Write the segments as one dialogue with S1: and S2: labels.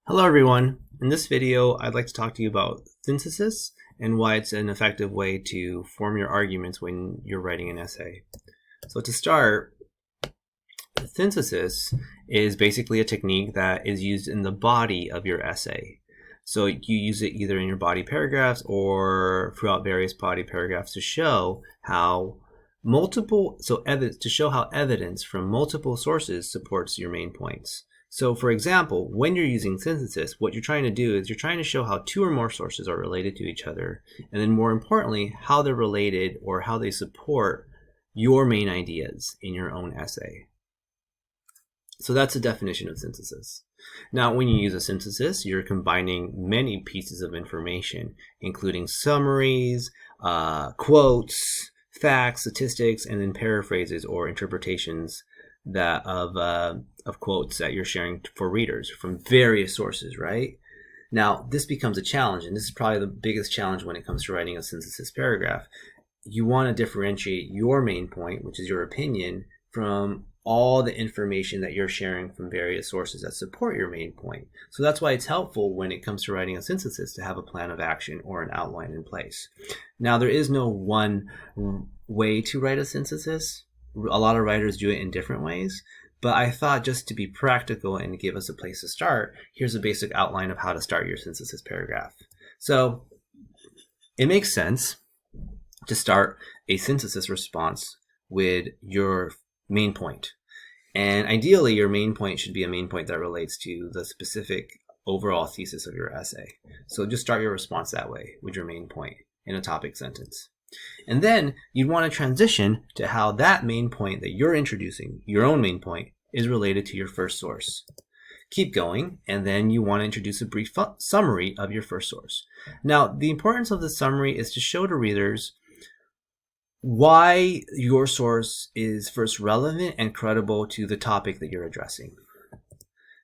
S1: Hello everyone. In this video, I'd like to talk to you about synthesis and why it's an effective way to form your arguments when you're writing an essay. So to start, synthesis is basically a technique that is used in the body of your essay. So you use it either in your body paragraphs or throughout various body paragraphs to show how evidence from multiple sources supports your main points. So for example, when you're using synthesis, what you're trying to do is you're trying to show how two or more sources are related to each other, and then more importantly, how they're related or how they support your main ideas in your own essay. So that's the definition of synthesis. Now, when you use a synthesis, you're combining many pieces of information, including summaries, quotes, facts, statistics, and then paraphrases or interpretations of quotes that you're sharing for readers from various sources, right? Now, this becomes a challenge, and this is probably the biggest challenge when it comes to writing a synthesis paragraph. You want to differentiate your main point, which is your opinion, from all the information that you're sharing from various sources that support your main point. So that's why it's helpful when it comes to writing a synthesis to have a plan of action or an outline in place. Now, there is no one way to write a synthesis. A lot of writers do it in different ways, but I thought just to be practical and give us a place to start, here's a basic outline of how to start your synthesis paragraph. So it makes sense to start a synthesis response with your main point. And ideally, your main point should be a main point that relates to the specific overall thesis of your essay. So just start your response that way with your main point in a topic sentence. And then you'd want to transition to how that main point that you're introducing, your own main point, is related to your first source. Keep going, and then you want to introduce a brief summary of your first source. Now, the importance of the summary is to show to readers why your source is first relevant and credible to the topic that you're addressing.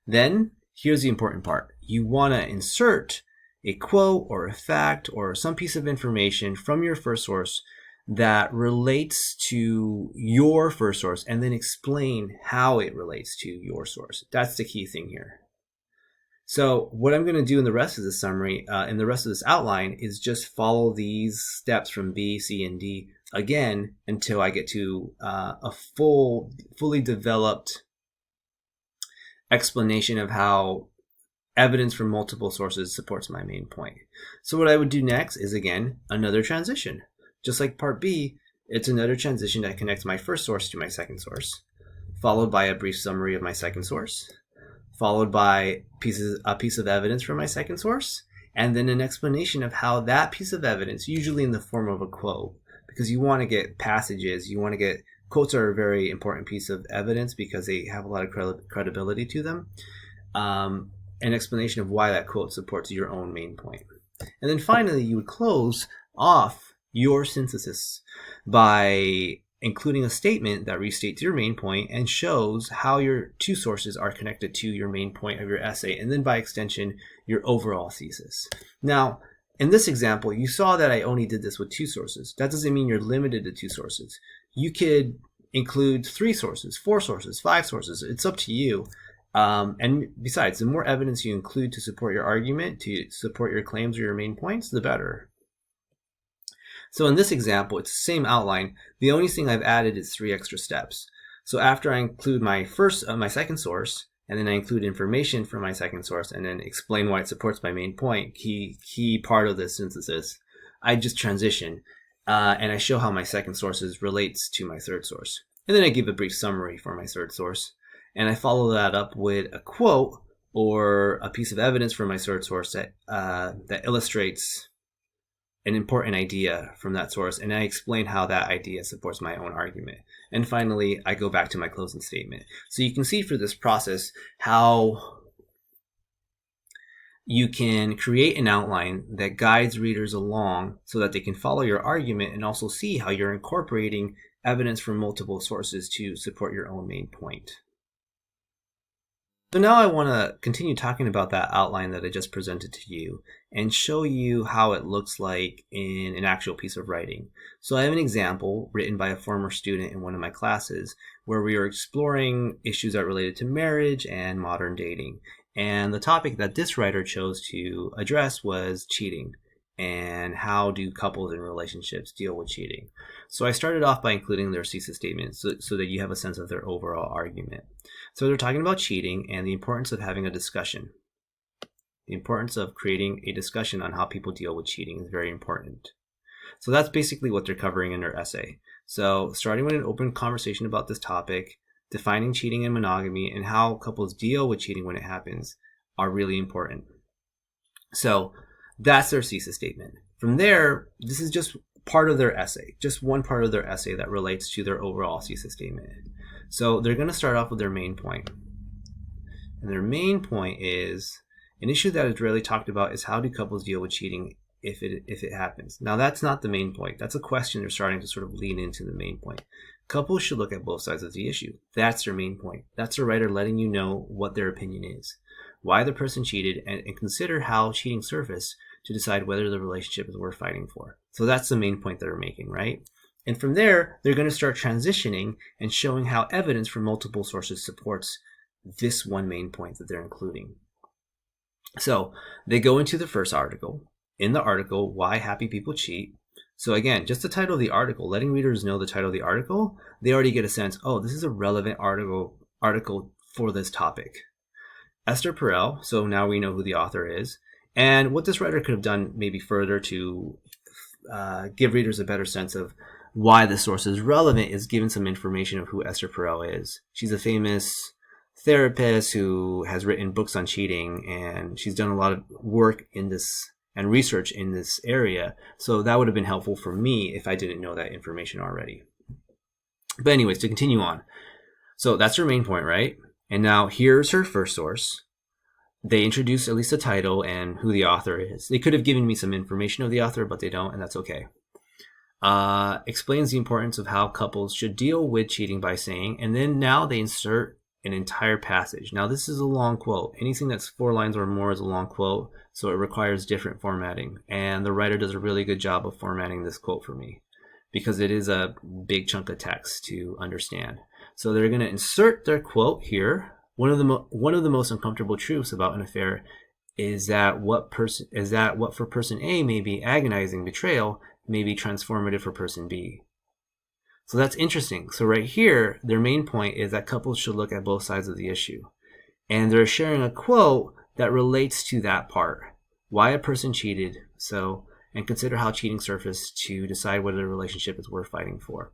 S1: Then, here's the important part. You want to insert a quote or a fact or some piece of information from your first source that relates to your first source and then explain how it relates to your source. That's the key thing here. So what I'm going to do in the rest of the summary, in the rest of this outline, is just follow these steps from B, C, and D again until I get to a fully developed explanation of how evidence from multiple sources supports my main point. So what I would do next is, again, another transition. Just like part B, it's another transition that connects my first source to my second source, followed by a brief summary of my second source, followed by a piece of evidence from my second source, and then an explanation of how that piece of evidence, usually in the form of a quote, because you want to get passages, quotes are a very important piece of evidence because they have a lot of credibility to them. An explanation of why that quote supports your own main point. And then finally, you would close off your synthesis by including a statement that restates your main point and shows how your two sources are connected to your main point of your essay, and then by extension, your overall thesis. Now, in this example, you saw that I only did this with two sources. That doesn't mean you're limited to two sources. You could include 3 sources, 4 sources, 5 sources. It's up to you. And besides, the more evidence you include to support your argument, to support your claims or your main points, the better. So in this example, it's the same outline. The only thing I've added is 3 extra steps. So after I include my second source, and then I include information from my second source, and then explain why it supports my main point, key part of this synthesis, I just transition, and I show how my second source relates to my third source. And then I give a brief summary for my third source. And I follow that up with a quote or a piece of evidence from my third source that illustrates an important idea from that source, and I explain how that idea supports my own argument. And finally, I go back to my closing statement. So you can see through this process how you can create an outline that guides readers along so that they can follow your argument and also see how you're incorporating evidence from multiple sources to support your own main point. So now I want to continue talking about that outline that I just presented to you and show you how it looks like in an actual piece of writing. So I have an example written by a former student in one of my classes where we are exploring issues that related to marriage and modern dating. And the topic that this writer chose to address was cheating and how do couples and relationships deal with cheating. So I started off by including their thesis statement so that you have a sense of their overall argument. So they're talking about cheating and the importance of having a discussion. The importance of creating a discussion on how people deal with cheating is very important. So that's basically what they're covering in their essay. So starting with an open conversation about this topic, defining cheating and monogamy, and how couples deal with cheating when it happens are really important. So that's their thesis statement. From there, this is just part of their essay, just one part of their essay that relates to their overall thesis statement. So they're going to start off with their main point. And their main point is an issue that is rarely talked about is how do couples deal with cheating if it happens. Now that's not the main point. That's a question they're starting to sort of lean into the main point. Couples should look at both sides of the issue. That's their main point. That's the writer letting you know what their opinion is, why the person cheated, and consider how cheating surfaced to decide whether the relationship is worth fighting for. So that's the main point that they're making, right? And from there, they're going to start transitioning and showing how evidence from multiple sources supports this one main point that they're including. So they go into the first article. In the article, Why Happy People Cheat. So again, just the title of the article, letting readers know the title of the article, they already get a sense, oh, this is a relevant article for this topic. Esther Perel, so now we know who the author is. And what this writer could have done maybe further to give readers a better sense of why the source is relevant is given some information of who Esther Perel is. She's a famous therapist who has written books on cheating, and she's done a lot of work in this and research in this area. So that would have been helpful for me if I didn't know that information already. But anyways, to continue on. So that's her main point, right? And now here's her first source. They introduce at least the title and who the author is. They could have given me some information of the author, but they don't, and that's okay. Explains the importance of how couples should deal with cheating by saying, and then now they insert an entire passage. Now this is a long quote. Anything that's 4 lines or more is a long quote, so it requires different formatting. And the writer does a really good job of formatting this quote for me because it is a big chunk of text to understand. So they're going to insert their quote here. One of the most uncomfortable truths about an affair is that what for person A may be agonizing betrayal may be transformative for person B. So that's interesting. So right here, their main point is that couples should look at both sides of the issue. And they're sharing a quote that relates to that part. Why a person cheated, and consider how cheating surfaced to decide whether the relationship is worth fighting for.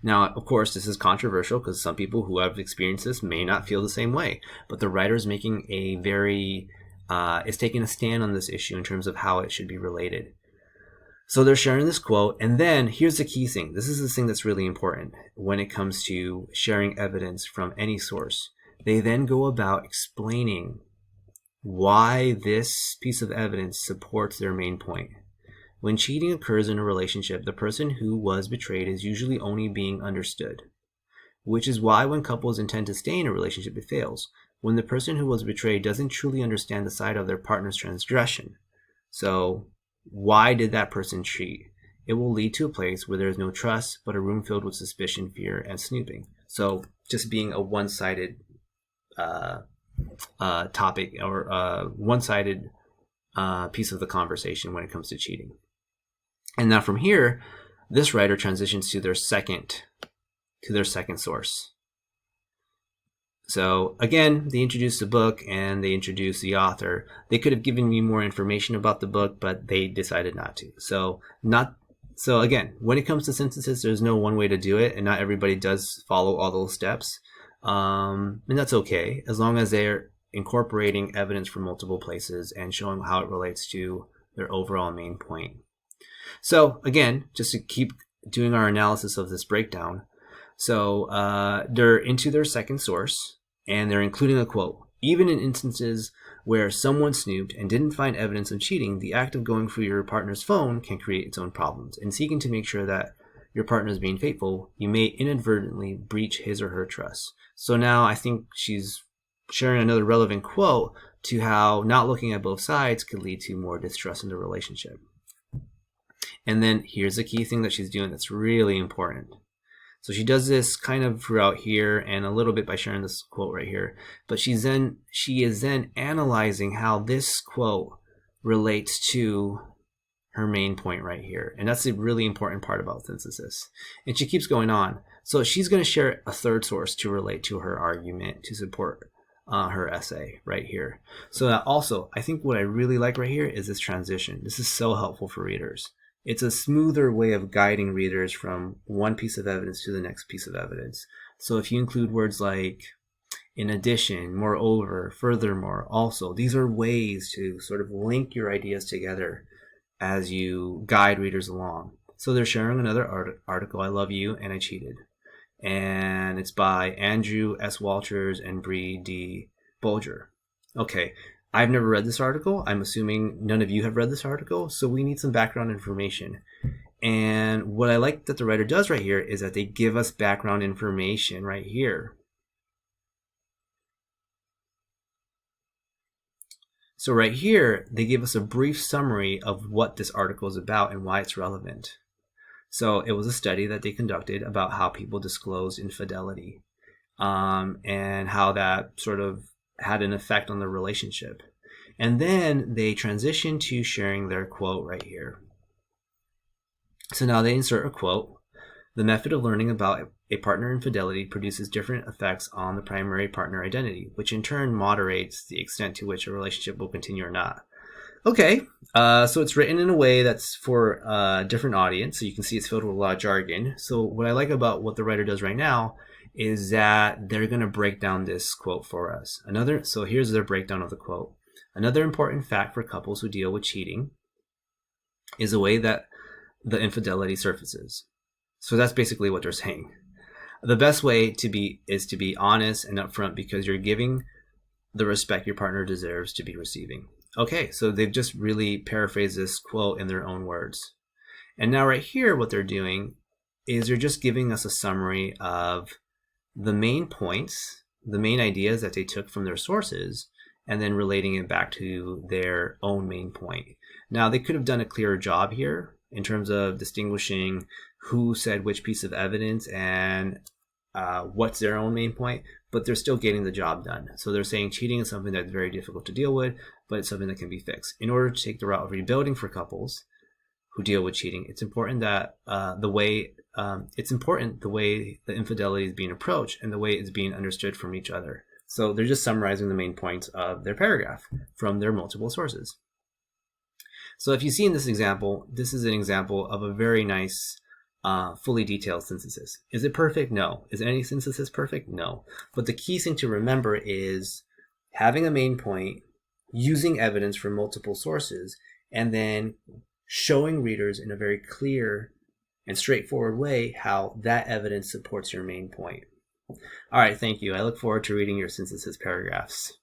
S1: Now, of course, this is controversial because some people who have experienced this may not feel the same way. But the writer is making is taking a stand on this issue in terms of how it should be related. So they're sharing this quote, and then here's the key thing. This is the thing that's really important when it comes to sharing evidence from any source. They then go about explaining why this piece of evidence supports their main point. When cheating occurs in a relationship, the person who was betrayed is usually only being understood, which is why when couples intend to stay in a relationship, it fails. When the person who was betrayed doesn't truly understand the side of their partner's transgression. So why did that person cheat? It will lead to a place where there is no trust, but a room filled with suspicion, fear, and snooping. So just being a one-sided topic or one-sided piece of the conversation when it comes to cheating. And now from here, this writer transitions to their second source. So again, they introduce the book and they introduce the author. They could have given me more information about the book, but they decided not to. So again, when it comes to synthesis, there's no one way to do it, and not everybody does follow all those steps. And that's okay, as long as they're incorporating evidence from multiple places and showing how it relates to their overall main point. So again, just to keep doing our analysis of this breakdown. So they're into their second source, and they're including a quote. Even in instances where someone snooped and didn't find evidence of cheating, the act of going through your partner's phone can create its own problems. In seeking to make sure that your partner is being faithful, you may inadvertently breach his or her trust. So now I think she's sharing another relevant quote to how not looking at both sides could lead to more distrust in the relationship. And then here's the key thing that she's doing that's really important. So she does this kind of throughout here and a little bit by sharing this quote right here. But she is then analyzing how this quote relates to her main point right here. And that's a really important part about synthesis. And she keeps going on. So she's going to share a third source to relate to her argument to support her essay right here. So also, I think what I really like right here is this transition. This is so helpful for readers. It's a smoother way of guiding readers from one piece of evidence to the next piece of evidence. So if you include words like in addition, moreover, furthermore, also, these are ways to sort of link your ideas together as you guide readers along. So they're sharing another article, I Love You and I Cheated. And it's by Andrew S. Walters and Bree D. Bolger. Okay, I've never read this article. I'm assuming none of you have read this article, so we need some background information. And what I like that the writer does right here is that they give us background information right here. So right here, they give us a brief summary of what this article is about and why it's relevant. So it was a study that they conducted about how people disclosed infidelity and how that sort of had an effect on the relationship. And then they transition to sharing their quote right here. So now they insert a quote. The method of learning about a partner infidelity produces different effects on the primary partner identity, which in turn moderates the extent to which a relationship will continue or not. Okay, so it's written in a way that's for a different audience, so you can see it's filled with a lot of jargon. So what I like about what the writer does right now is that they're going to break down this quote for us. So here's their breakdown of the quote. Another important fact for couples who deal with cheating is the way that the infidelity surfaces. So that's basically what they're saying. The best way is to be honest and upfront because you're giving the respect your partner deserves to be receiving. Okay, so they've just really paraphrased this quote in their own words. And now right here, what they're doing is they're just giving us a summary of the main points, the main ideas that they took from their sources, and then relating it back to their own main point. Now, they could have done a clearer job here in terms of distinguishing who said which piece of evidence and what's their own main point, but they're still getting the job done. So they're saying cheating is something that's very difficult to deal with, but it's something that can be fixed. In order to take the route of rebuilding for couples who deal with cheating, it's important that the way the infidelity is being approached and the way it's being understood from each other. So they're just summarizing the main points of their paragraph from their multiple sources. So if you see in this example, this is an example of a very nice fully detailed synthesis. Is it perfect? No. Is any synthesis perfect? No. But the key thing to remember is having a main point, using evidence from multiple sources, and then showing readers in a very clear and straightforward way how that evidence supports your main point. All right, thank you. I look forward to reading your synthesis paragraphs.